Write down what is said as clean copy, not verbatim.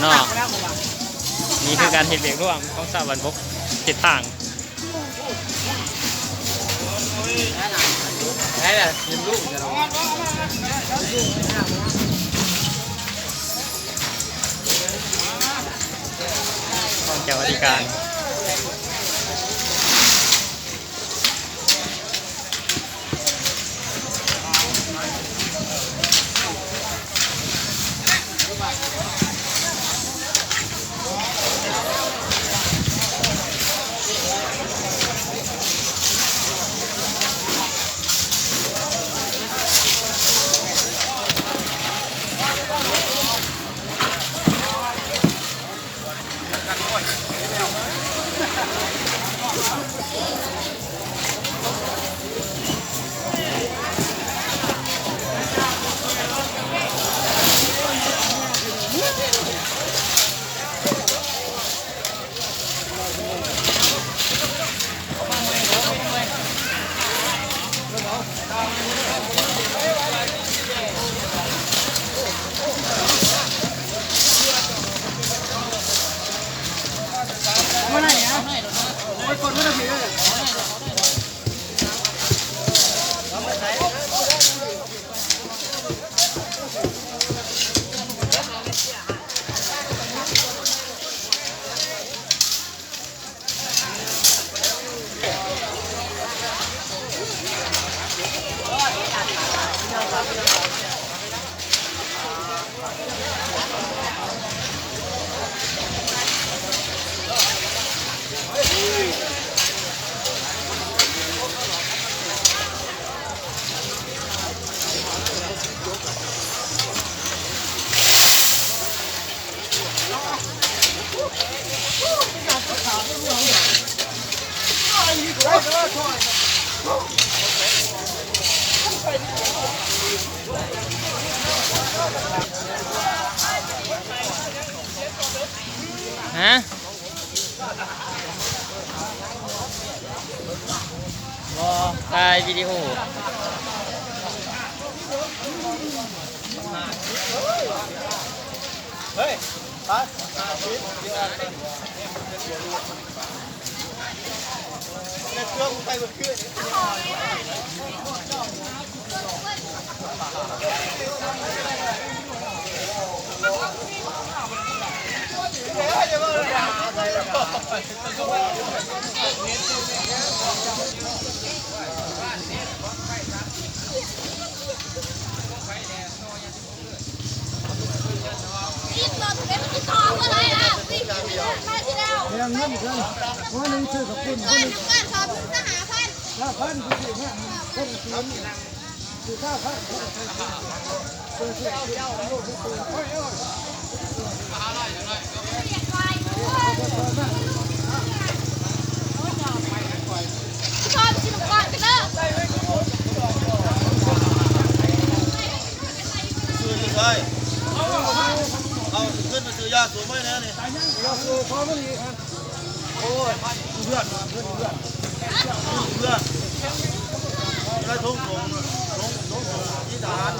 เนาะนี่คือการเห็นเบียกร่วมของสาวบันบกเจ็ดทางได้แหละยิมลูกจะลองของเจ้าอธิการฮะรอถ่ายวิดีโอเฮ้ยไปเด็กเครื่องไปบนเครื่องยังเงินกันวันนึงซื้อกับคุณคนนึง5,000คือสิเนี่ยคนคือ9,000เอาขึ้นมาซื้อยาสูบไม่แน่นี่ยาสูบพอไม่ดีครับโอ้ยเพื่อนได้ทุ่งที่ทหาร